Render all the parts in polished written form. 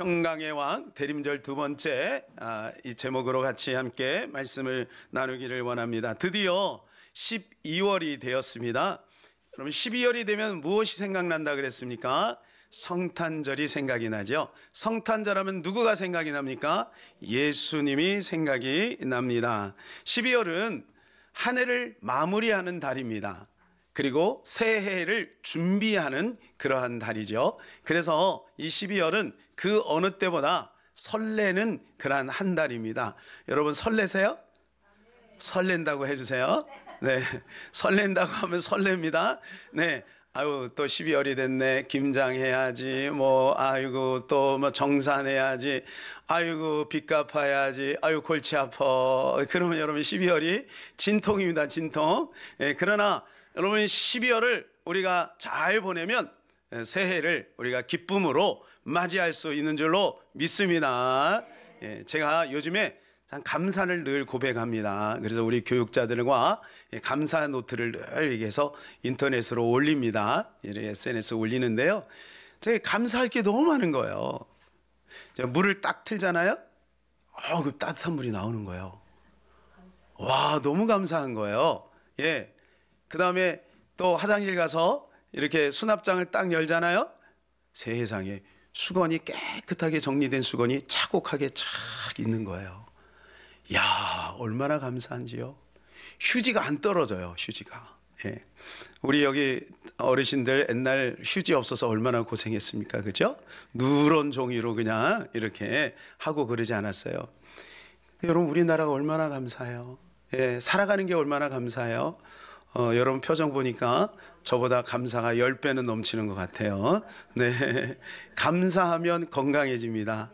평강의 왕 대림절 두 번째 이 제목으로 같이 함께 말씀을 나누기를 원합니다. 드디어 12월이 되었습니다. 여러분 12월이 되면 무엇이 생각난다 그랬습니까? 성탄절이 생각이 나죠. 성탄절 하면 누구가 생각이 납니까? 예수님이 생각이 납니다. 12월은 한 해를 마무리하는 달입니다. 그리고 새해를 준비하는 그러한 달이죠. 그래서 이 12월은 그 어느 때보다 설레는 그러한 한 달입니다. 여러분 설레세요? 설렌다고 해주세요. 네, 설렌다고 하면 설렙니다. 네, 아유 또 12월이 됐네. 김장해야지. 아이고 또 정산해야지. 아이고 빚 갚아야지. 아유 골치 아파. 그러면 여러분 12월이 진통입니다. 진통. 그러나 여러분 12월을 우리가 잘 보내면 새해를 우리가 기쁨으로 맞이할 수 있는 줄로 믿습니다. 제가 요즘에 참 감사를 늘 고백합니다. 그래서 우리 교육자들과 감사 노트를 늘 이렇게 해서 인터넷으로 올립니다. SNS에 올리는데요. 제가 감사할 게 너무 많은 거예요. 제가 물을 딱 틀잖아요. 그 따뜻한 물이 나오는 거예요. 와, 너무 감사한 거예요. 예. 그 다음에 또 화장실 가서 이렇게 수납장을 딱 열잖아요. 세상에 수건이 깨끗하게 정리된 수건이 차곡하게 착 있는 거예요. 야, 얼마나 감사한지요. 휴지가 안 떨어져요. 휴지가. 예. 우리 여기 어르신들 옛날 휴지 없어서 얼마나 고생했습니까? 그죠? 누런 종이로 그냥 이렇게 하고 그러지 않았어요. 여러분 우리나라가 얼마나 감사해요. 예, 살아가는 게 얼마나 감사해요. 여러분 표정 보니까 저보다 감사가 10배는 넘치는 것 같아요. 네, 감사하면 건강해집니다.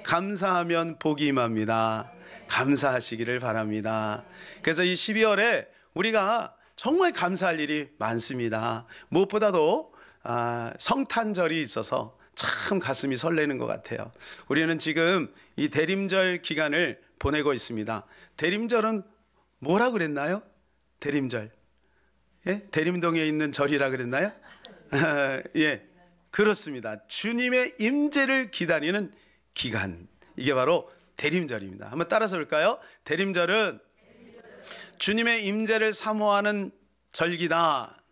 감사하면 복이 임합니다. 감사하시기를 바랍니다. 그래서 이 12월에 우리가 정말 감사할 일이 많습니다. 무엇보다도 성탄절이 있어서 참 가슴이 설레는 것 같아요. 우리는 지금 이 대림절 기간을 보내고 있습니다. 대림절은 뭐라 그랬나요? 대림절. 예? 대림동에 있는 절이라 그랬나요? 예, 그렇습니다. 주님의 임재를 기다리는 기간. 이게 바로 대림절입니다. 한번 따라서 볼까요? 대림절은 주님의 임재를 사모하는 절기다.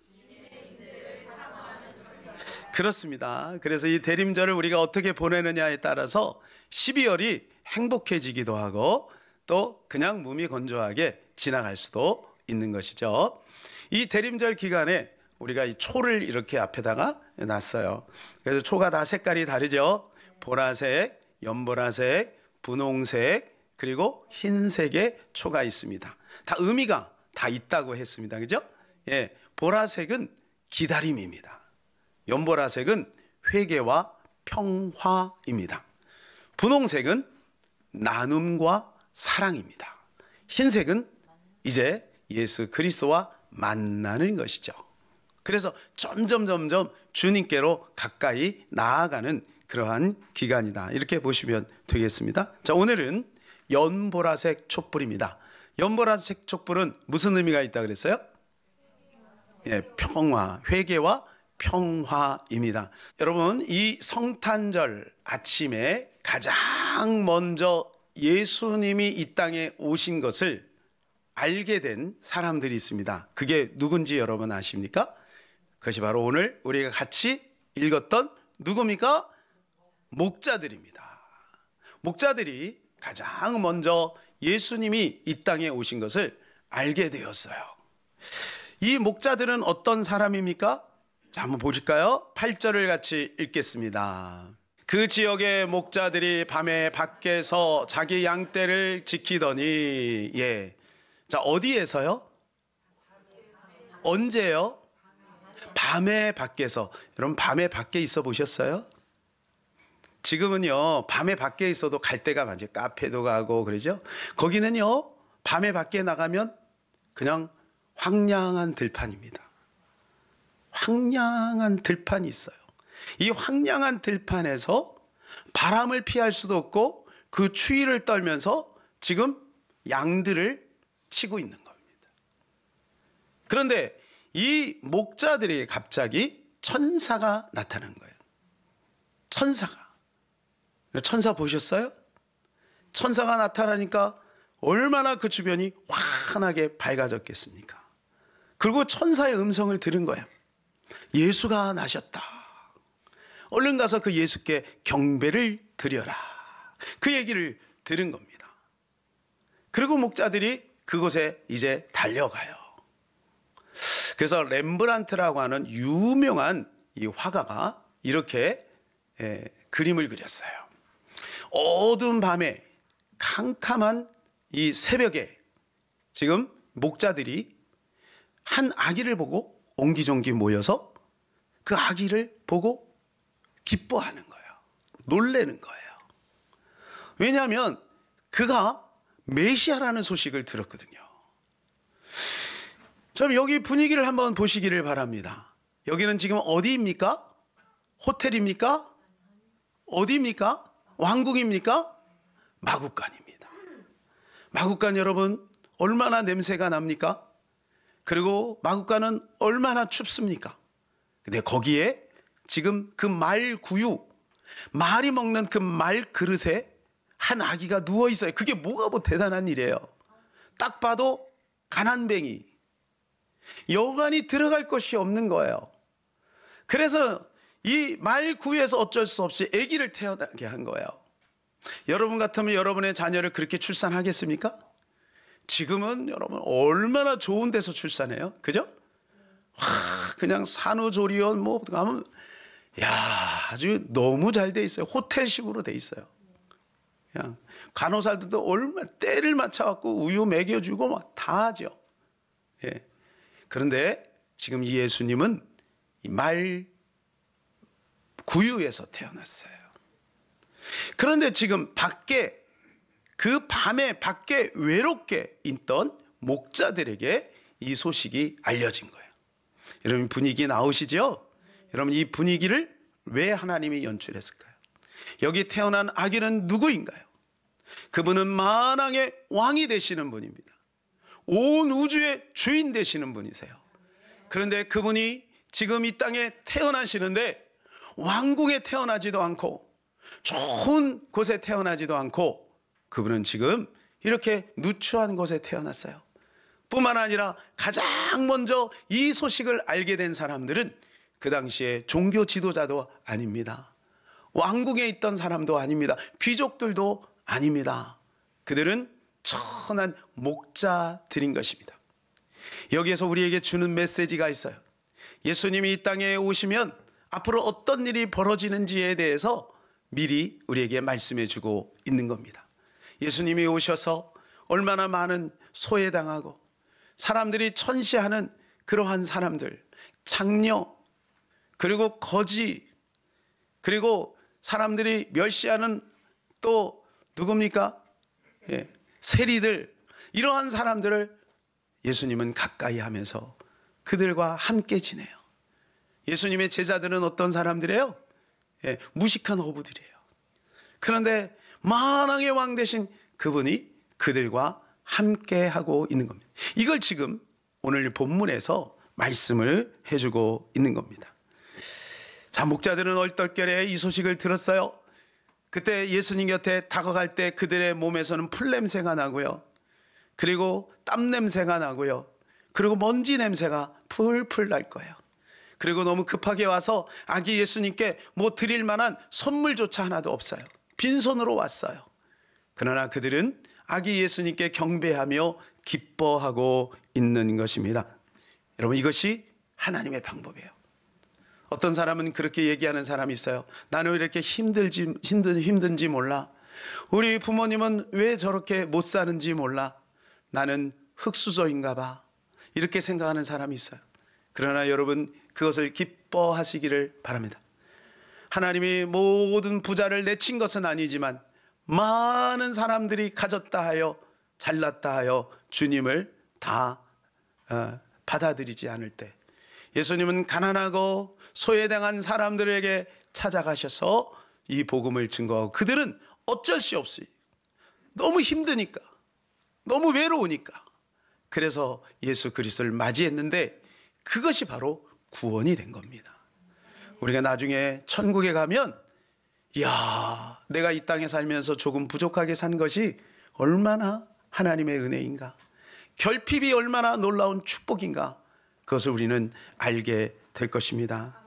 그렇습니다. 그래서 이 대림절을 우리가 어떻게 보내느냐에 따라서 12월이 행복해지기도 하고 또 그냥 몸이 건조하게 지나갈 수도 있는 것이죠. 이 대림절 기간에 우리가 이 초를 이렇게 앞에다가 놨어요. 그래서 초가 다 색깔이 다르죠. 보라색, 연보라색, 분홍색, 그리고 흰색의 초가 있습니다. 다 의미가 다 있다고 했습니다. 그죠? 예, 보라색은 기다림입니다. 연보라색은 회개와 평화입니다. 분홍색은 나눔과 사랑입니다. 흰색은 이제 예수 그리스도와 만나는 것이죠. 그래서 점점 주님께로 가까이 나아가는 그러한 기간이다. 이렇게 보시면 되겠습니다. 자, 오늘은 연보라색 촛불입니다. 연보라색 촛불은 무슨 의미가 있다 그랬어요? 예, 평화, 회개와 평화입니다. 여러분, 이 성탄절 아침에 가장 먼저 예수님이 이 땅에 오신 것을 알게 된 사람들이 있습니다. 그게 누군지 여러분 아십니까? 그것이 바로 오늘 우리가 같이 읽었던 누굽니까? 목자들입니다. 목자들이 가장 먼저 예수님이 이 땅에 오신 것을 알게 되었어요. 이 목자들은 어떤 사람입니까? 자, 한번 보실까요? 8절을 같이 읽겠습니다. 그 지역의 목자들이 밤에 밖에서 자기 양떼를 지키더니, 예. 자, 어디에서요? 언제요? 밤에 밖에서. 여러분, 밤에 밖에 있어 보셨어요? 지금은요, 밤에 밖에 있어도 갈 데가 많죠. 카페도 가고, 그러죠? 거기는요, 밤에 밖에 나가면 그냥 황량한 들판입니다. 황량한 들판이 있어요. 이 황량한 들판에서 바람을 피할 수도 없고 그 추위를 떨면서 지금 양들을 치고 있는 겁니다. 그런데 이 목자들에게 갑자기 천사가 나타난 거예요. 천사가. 천사 보셨어요? 천사가 나타나니까 얼마나 그 주변이 환하게 밝아졌겠습니까? 그리고 천사의 음성을 들은 거예요. 예수가 나셨다. 얼른 가서 그 예수께 경배를 드려라. 그 얘기를 들은 겁니다. 그리고 목자들이 그곳에 이제 달려가요. 그래서 렘브란트라고 하는 유명한 이 화가가 이렇게 그림을 그렸어요. 어두운 밤에 캄캄한 이 새벽에 지금 목자들이 한 아기를 보고 옹기종기 모여서 그 아기를 보고 기뻐하는 거예요. 놀래는 거예요. 왜냐하면 그가 메시아라는 소식을 들었거든요. 좀 여기 분위기를 한번 보시기를 바랍니다. 여기는 지금 어디입니까? 호텔입니까? 어디입니까? 왕궁입니까? 마구간입니다. 마구간 여러분 얼마나 냄새가 납니까? 그리고 마구간은 얼마나 춥습니까? 근데 거기에 지금 그 말 구유, 말이 먹는 그 말 그릇에 한 아기가 누워 있어요. 그게 뭐가 뭐 대단한 일이에요. 딱 봐도 가난뱅이, 여간이 들어갈 것이 없는 거예요. 그래서 이 말 구유에서 어쩔 수 없이 아기를 태어나게 한 거예요. 여러분 같으면 여러분의 자녀를 그렇게 출산하겠습니까? 지금은 여러분 얼마나 좋은 데서 출산해요, 그죠? 그냥 산후조리원 뭐 가면 아주 너무 잘 돼 있어요. 호텔식으로 돼 있어요. 그냥 간호사들도 얼마 때를 맞춰갖고 우유 먹여주고 막 다 하죠. 예. 그런데 지금 이 예수님은 이 말 구유에서 태어났어요. 그런데 지금 밖에 그 밤에 밖에 외롭게 있던 목자들에게 이 소식이 알려진 거예요. 여러분 분위기 나오시죠? 여러분 이 분위기를 왜 하나님이 연출했을까요? 여기 태어난 아기는 누구인가요? 그분은 만왕의 왕이 되시는 분입니다. 온 우주의 주인 되시는 분이세요. 그런데 그분이 지금 이 땅에 태어나시는데 왕궁에 태어나지도 않고 좋은 곳에 태어나지도 않고 그분은 지금 이렇게 누추한 곳에 태어났어요. 뿐만 아니라 가장 먼저 이 소식을 알게 된 사람들은 그 당시에 종교 지도자도 아닙니다. 왕궁에 있던 사람도 아닙니다. 귀족들도 아닙니다. 그들은 천한 목자들인 것입니다. 여기에서 우리에게 주는 메시지가 있어요. 예수님이 이 땅에 오시면 앞으로 어떤 일이 벌어지는지에 대해서 미리 우리에게 말씀해 주고 있는 겁니다. 예수님이 오셔서 얼마나 많은 소외당하고 사람들이 천시하는 그러한 사람들, 장녀, 그리고 거지, 그리고 사람들이 멸시하는 또 누굽니까? 세리들, 이러한 사람들을 예수님은 가까이 하면서 그들과 함께 지내요. 예수님의 제자들은 어떤 사람들이에요? 무식한 어부들이에요. 그런데 만왕의 왕 되신 그분이 그들과 함께 하고 있는 겁니다. 이걸 지금 오늘 본문에서 말씀을 해주고 있는 겁니다. 자, 목자들은 얼떨결에 이 소식을 들었어요. 그때 예수님 곁에 다가갈 때 그들의 몸에서는 풀 냄새가 나고요. 그리고 땀 냄새가 나고요. 그리고 먼지 냄새가 풀풀 날 거예요. 그리고 너무 급하게 와서 아기 예수님께 뭐 드릴 만한 선물조차 하나도 없어요. 빈손으로 왔어요. 그러나 그들은 아기 예수님께 경배하며 기뻐하고 있는 것입니다. 여러분 이것이 하나님의 방법이에요. 어떤 사람은 그렇게 얘기하는 사람이 있어요. 나는 왜 이렇게 힘든지 몰라. 우리 부모님은 왜 저렇게 못 사는지 몰라. 나는 흙수저인가 봐. 이렇게 생각하는 사람이 있어요. 그러나 여러분 그것을 기뻐하시기를 바랍니다. 하나님이 모든 부자를 내친 것은 아니지만 많은 사람들이 가졌다 하여 잘났다 하여 주님을 다 받아들이지 않을 때 예수님은 가난하고 소외당한 사람들에게 찾아가셔서 이 복음을 증거하고 그들은 어쩔 수 없이 너무 힘드니까 너무 외로우니까 그래서 예수 그리스도를 맞이했는데 그것이 바로 구원이 된 겁니다. 우리가 나중에 천국에 가면 이야, 내가 이 땅에 살면서 조금 부족하게 산 것이 얼마나 하나님의 은혜인가, 결핍이 얼마나 놀라운 축복인가, 그것을 우리는 알게 될 것입니다.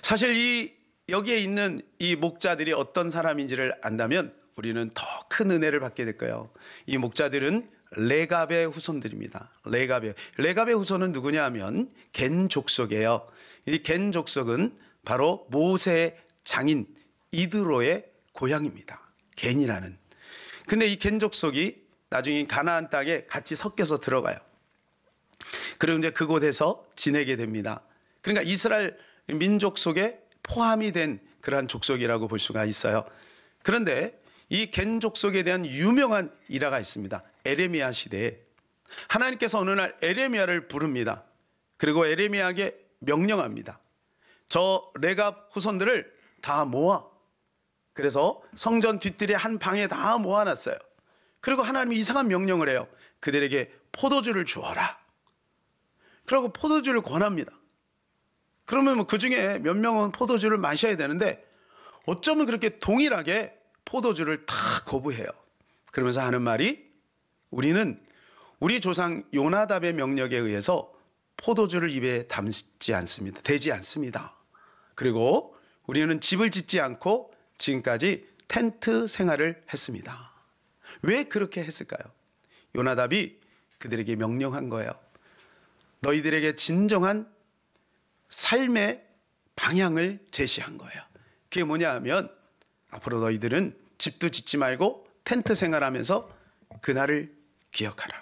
사실 여기에 있는 이 목자들이 어떤 사람인지를 안다면 우리는 더 큰 은혜를 받게 될 거예요. 이 목자들은 레갑의 후손들입니다. 레갑의 후손은 누구냐 하면 겐 족속이에요. 이 겐 족속은 바로 모세의 장인 이드로의 고향입니다. 겐이라는. 근데 이 겐 족속이 나중에 가나안 땅에 같이 섞여서 들어가요. 그리고 이제 그곳에서 지내게 됩니다. 그러니까 이스라엘 민족 속에 포함이 된 그러한 족속이라고 볼 수가 있어요. 그런데 이 겐 족속에 대한 유명한 일화가 있습니다. 에레미야 시대에 하나님께서 어느 날 에레미야를 부릅니다. 그리고 에레미야에게 명령합니다. 저 레갑 후손들을 다 모아. 그래서 성전 뒤뜰에 한 방에 다 모아놨어요. 그리고 하나님이 이상한 명령을 해요. 그들에게 포도주를 주어라. 그리고 포도주를 권합니다. 그러면 그 중에 몇 명은 포도주를 마셔야 되는데 어쩌면 그렇게 동일하게 포도주를 다 거부해요. 그러면서 하는 말이, 우리는 우리 조상 요나답의 명령에 의해서 포도주를 입에 담지 않습니다. 대지 않습니다. 그리고 우리는 집을 짓지 않고 지금까지 텐트 생활을 했습니다. 왜 그렇게 했을까요? 요나답이 그들에게 명령한 거예요. 너희들에게 진정한 삶의 방향을 제시한 거예요. 그게 뭐냐 하면 앞으로 너희들은 집도 짓지 말고 텐트 생활하면서 그날을 기억하라.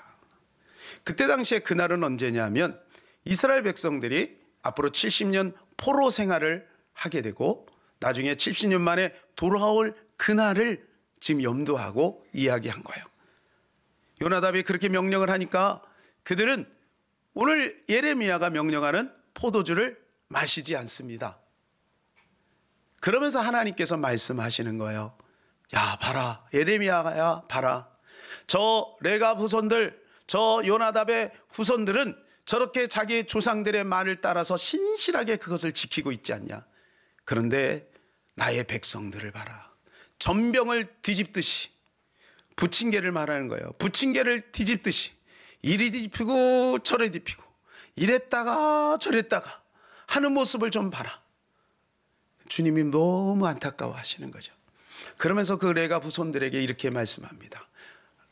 그때 당시에 그날은 언제냐 하면 이스라엘 백성들이 앞으로 70년 포로 생활을 하게 되고 나중에 70년 만에 돌아올 그날을 지금 염두하고 이야기한 거예요. 요나답이 그렇게 명령을 하니까 그들은 오늘 예레미야가 명령하는 포도주를 마시지 않습니다. 그러면서 하나님께서 말씀하시는 거예요. 야, 봐라. 예레미야야, 봐라. 저 레갑 후손들, 저 요나답의 후손들은 저렇게 자기 조상들의 말을 따라서 신실하게 그것을 지키고 있지 않냐. 그런데 나의 백성들을 봐라. 전병을 뒤집듯이, 부침개를 말하는 거예요. 부침개를 뒤집듯이 이리 뒤집히고 저리 뒤집히고 이랬다가 저랬다가 하는 모습을 좀 봐라. 주님이 너무 안타까워 하시는 거죠. 그러면서 그 레갑 후손들에게 이렇게 말씀합니다.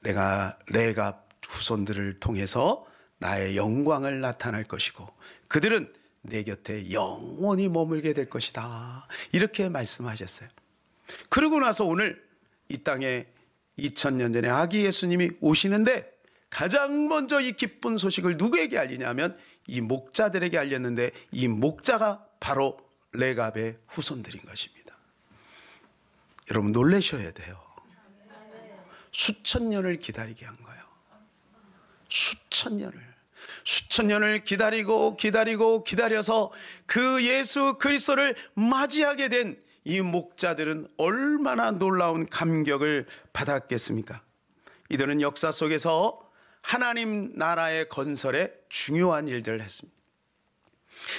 내가 레갑 후손들을 통해서 나의 영광을 나타낼 것이고 그들은 내 곁에 영원히 머물게 될 것이다. 이렇게 말씀하셨어요. 그러고 나서 오늘 이 땅에 2000년 전에 아기 예수님이 오시는데 가장 먼저 이 기쁜 소식을 누구에게 알리냐면 이 목자들에게 알렸는데 이 목자가 바로 레갑의 후손들인 것입니다. 여러분 놀라셔야 돼요. 수천 년을 기다리게 한 거예요. 수천 년을 기다려서 그 예수 그리스도를 맞이하게 된 이 목자들은 얼마나 놀라운 감격을 받았겠습니까? 이들은 역사 속에서 하나님 나라의 건설에 중요한 일들을 했습니다.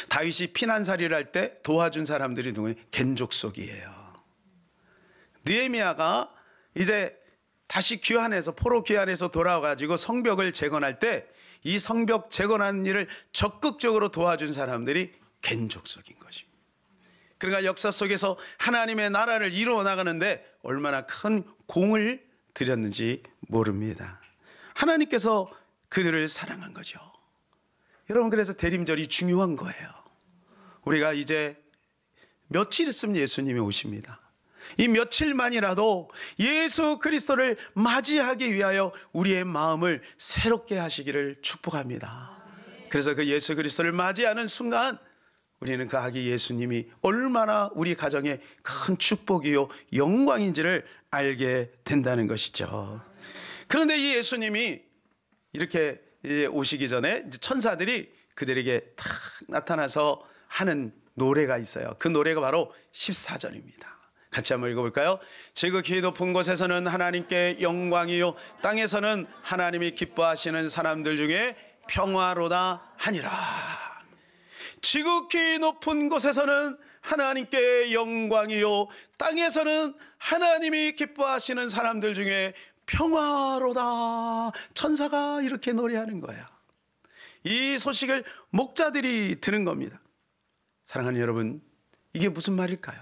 다윗이 피난살이를 할 때 도와준 사람들이 누구냐? 겐족속이에요. 느헤미야가 이제 다시 귀환해서 포로 귀환해서 돌아와가지고 성벽을 재건할 때 이 성벽 재건하는 일을 적극적으로 도와준 사람들이 겐족속인 것입니다. 그러니까 역사 속에서 하나님의 나라를 이루어 나가는데 얼마나 큰 공을 들였는지 모릅니다. 하나님께서 그들을 사랑한 거죠. 여러분, 그래서 대림절이 중요한 거예요. 우리가 이제 며칠 있으면 예수님이 오십니다. 이 며칠만이라도 예수 그리스도를 맞이하기 위하여 우리의 마음을 새롭게 하시기를 축복합니다. 그래서 그 예수 그리스도를 맞이하는 순간 우리는 그 아기 예수님이 얼마나 우리 가정에 큰 축복이요 영광인지를 알게 된다는 것이죠. 그런데 이 예수님이 이렇게 오시기 전에 천사들이 그들에게 탁 나타나서 하는 노래가 있어요. 그 노래가 바로 14절입니다. 같이 한번 읽어볼까요? 지극히 높은 곳에서는 하나님께 영광이요 땅에서는 하나님이 기뻐하시는 사람들 중에 평화로다 하니라. 지극히 높은 곳에서는 하나님께 영광이요, 땅에서는 하나님이 기뻐하시는 사람들 중에 평화로다. 천사가 이렇게 노래하는 거야. 이 소식을 목자들이 들은 겁니다. 사랑하는 여러분, 이게 무슨 말일까요?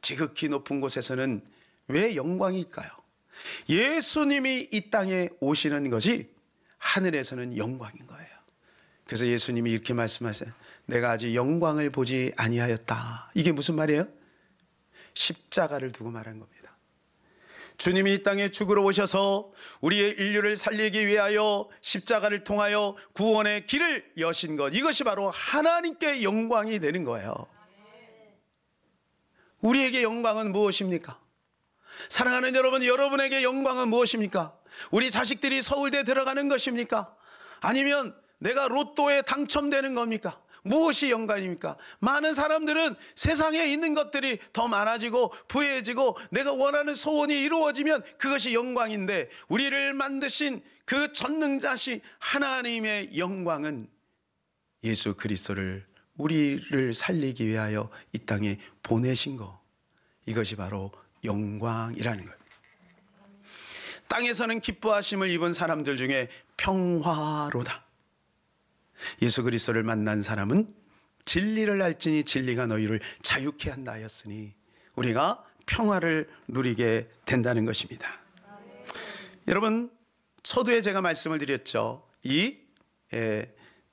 지극히 높은 곳에서는 왜 영광일까요? 예수님이 이 땅에 오시는 것이 하늘에서는 영광인 거예요. 그래서 예수님이 이렇게 말씀하세요. 내가 아직 영광을 보지 아니하였다. 이게 무슨 말이에요? 십자가를 두고 말한 겁니다. 주님이 이 땅에 죽으러 오셔서 우리의 인류를 살리기 위하여 십자가를 통하여 구원의 길을 여신 것, 이것이 바로 하나님께 영광이 되는 거예요. 우리에게 영광은 무엇입니까? 사랑하는 여러분, 여러분에게 영광은 무엇입니까? 우리 자식들이 서울대 들어가는 것입니까? 아니면 내가 로또에 당첨되는 겁니까? 무엇이 영광입니까? 많은 사람들은 세상에 있는 것들이 더 많아지고 부해지고 내가 원하는 소원이 이루어지면 그것이 영광인데, 우리를 만드신 그 전능자신 하나님의 영광은 예수 그리스도를 우리를 살리기 위하여 이 땅에 보내신 것, 이것이 바로 영광이라는 거예요. 땅에서는 기뻐하심을 입은 사람들 중에 평화로다. 예수 그리스도를 만난 사람은 진리를 알지니 진리가 너희를 자유케 한다 하였으니 우리가 평화를 누리게 된다는 것입니다. 여러분, 서두에 제가 말씀을 드렸죠. 이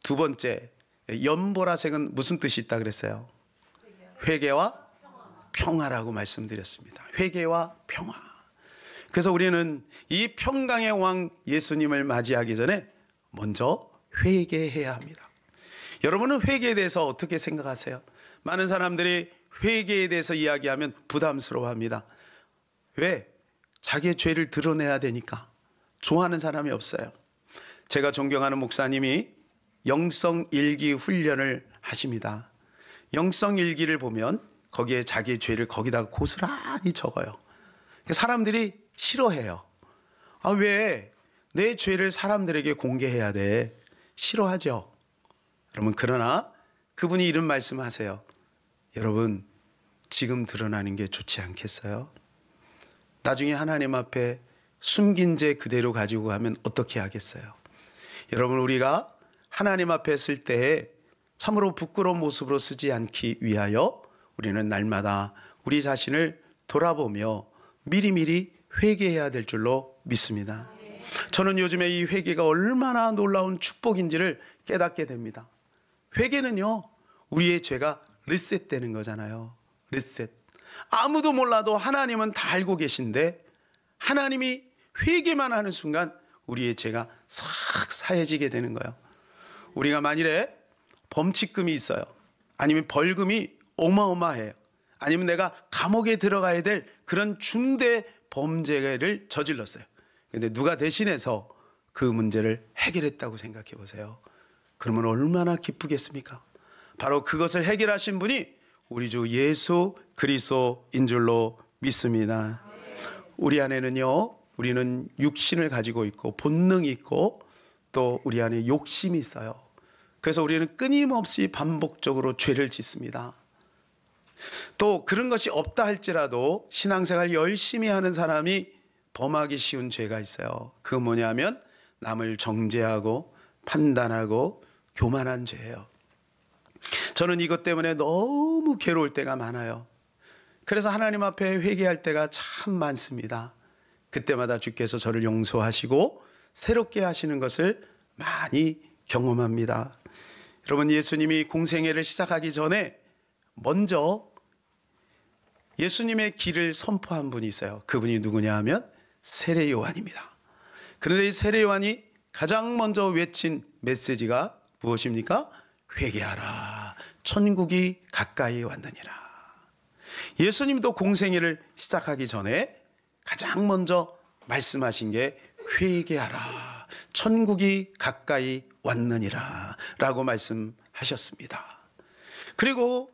두 번째 연보라색은 무슨 뜻이 있다 그랬어요? 회개와 평화라고 말씀드렸습니다. 회개와 평화. 그래서 우리는 이 평강의 왕 예수님을 맞이하기 전에 먼저 회개해야 합니다. 여러분은 회개에 대해서 어떻게 생각하세요? 많은 사람들이 회개에 대해서 이야기하면 부담스러워합니다. 왜? 자기의 죄를 드러내야 되니까. 좋아하는 사람이 없어요. 제가 존경하는 목사님이 영성일기 훈련을 하십니다. 영성일기를 보면 거기에 자기의 죄를 거기다가 고스란히 적어요. 사람들이 싫어해요. 아, 왜 내 죄를 사람들에게 공개해야 돼? 싫어하죠. 여러분, 그러나 그분이 이런 말씀하세요. 여러분, 지금 드러나는 게 좋지 않겠어요? 나중에 하나님 앞에 숨긴 죄 그대로 가지고 가면 어떻게 하겠어요? 여러분, 우리가 하나님 앞에 쓸 때에 참으로 부끄러운 모습으로 쓰지 않기 위하여 우리는 날마다 우리 자신을 돌아보며 미리미리 회개해야 될 줄로 믿습니다. 저는 요즘에 이 회개가 얼마나 놀라운 축복인지를 깨닫게 됩니다. 회개는요, 우리의 죄가 리셋되는 거잖아요. 리셋. 아무도 몰라도 하나님은 다 알고 계신데 하나님이 회개만 하는 순간 우리의 죄가 싹 사해지게 되는 거예요. 우리가 만일에 범칙금이 있어요. 아니면 벌금이 어마어마해요. 아니면 내가 감옥에 들어가야 될 그런 중대 범죄를 저질렀어요. 근데 누가 대신해서 그 문제를 해결했다고 생각해 보세요. 그러면 얼마나 기쁘겠습니까? 바로 그것을 해결하신 분이 우리 주 예수 그리스도인 줄로 믿습니다. 우리 안에는요, 우리는 육신을 가지고 있고 본능이 있고 또 우리 안에 욕심이 있어요. 그래서 우리는 끊임없이 반복적으로 죄를 짓습니다. 또 그런 것이 없다 할지라도 신앙생활 열심히 하는 사람이 범하기 쉬운 죄가 있어요. 그건 뭐냐면 남을 정죄하고 판단하고 교만한 죄예요. 저는 이것 때문에 너무 괴로울 때가 많아요. 그래서 하나님 앞에 회개할 때가 참 많습니다. 그때마다 주께서 저를 용서하시고 새롭게 하시는 것을 많이 경험합니다. 여러분, 예수님이 공생애를 시작하기 전에 먼저 예수님의 길을 선포한 분이 있어요. 그분이 누구냐 하면 세례 요한입니다. 그런데 이 세례 요한이 가장 먼저 외친 메시지가 무엇입니까? 회개하라, 천국이 가까이 왔느니라. 예수님도 공생애를 시작하기 전에 가장 먼저 말씀하신 게 회개하라, 천국이 가까이 왔느니라 라고 말씀하셨습니다. 그리고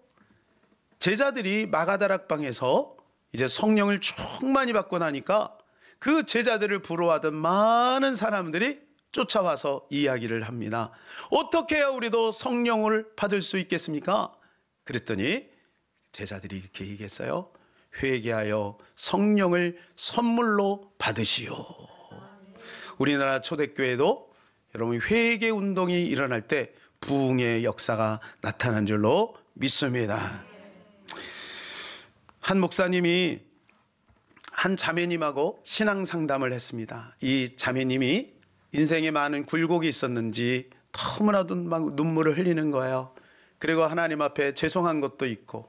제자들이 마가다락방에서 이제 성령을 충만히 받고 나니까 그 제자들을 부러워하던 많은 사람들이 쫓아와서 이야기를 합니다. 어떻게 해야 우리도 성령을 받을 수 있겠습니까? 그랬더니 제자들이 이렇게 얘기했어요. 회개하여 성령을 선물로 받으시오. 우리나라 초대교회도 여러분 회개 운동이 일어날 때 부흥의 역사가 나타난 줄로 믿습니다. 한 목사님이 한 자매님하고 신앙 상담을 했습니다. 이 자매님이 인생에 많은 굴곡이 있었는지 너무나도 막 눈물을 흘리는 거예요. 그리고 하나님 앞에 죄송한 것도 있고,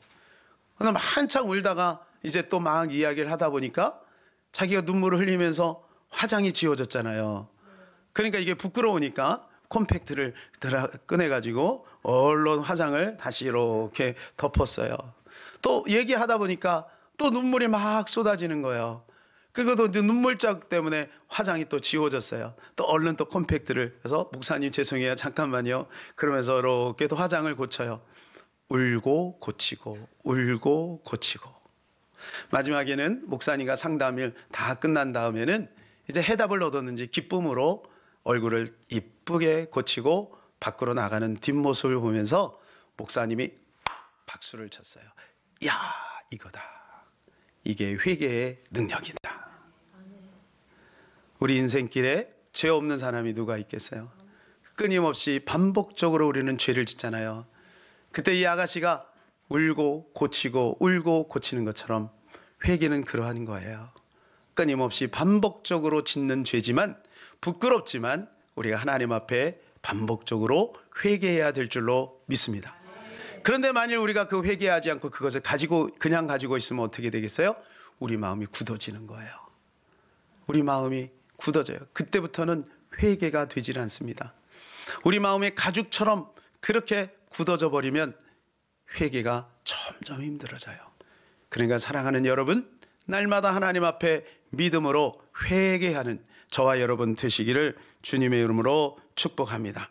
한창 울다가 이제 또 막 이야기를 하다 보니까 자기가 눈물을 흘리면서 화장이 지워졌잖아요. 그러니까 이게 부끄러우니까 콤팩트를 꺼내가지고 얼른 화장을 다시 이렇게 덮었어요. 또 얘기하다 보니까 또 눈물이 막 쏟아지는 거예요. 그리고 또 눈물자국 때문에 화장이 또 지워졌어요. 또 얼른 또 콤팩트를 해서 목사님 죄송해요 잠깐만요 그러면서 이렇게 또 화장을 고쳐요. 울고 고치고 울고 고치고 마지막에는 목사님과 상담을 다 끝난 다음에는 이제 해답을 얻었는지 기쁨으로 얼굴을 이쁘게 고치고 밖으로 나가는 뒷모습을 보면서 목사님이 박수를 쳤어요. 야, 이거다. 이게 회개의 능력이다. 우리 인생길에 죄 없는 사람이 누가 있겠어요? 끊임없이 반복적으로 우리는 죄를 짓잖아요. 그때 이 아가씨가 울고 고치고 울고 고치는 것처럼 회개는 그러한 거예요. 끊임없이 반복적으로 짓는 죄지만 부끄럽지만 우리가 하나님 앞에 반복적으로 회개해야 될 줄로 믿습니다. 그런데 만일 우리가 그 회개하지 않고 그것을 그냥 가지고 있으면 어떻게 되겠어요? 우리 마음이 굳어지는 거예요. 우리 마음이 굳어져요. 그때부터는 회개가 되질 않습니다. 우리 마음의 가죽처럼 그렇게 굳어져 버리면 회개가 점점 힘들어져요. 그러니까 사랑하는 여러분, 날마다 하나님 앞에 믿음으로 회개하는 저와 여러분 되시기를 주님의 이름으로 축복합니다.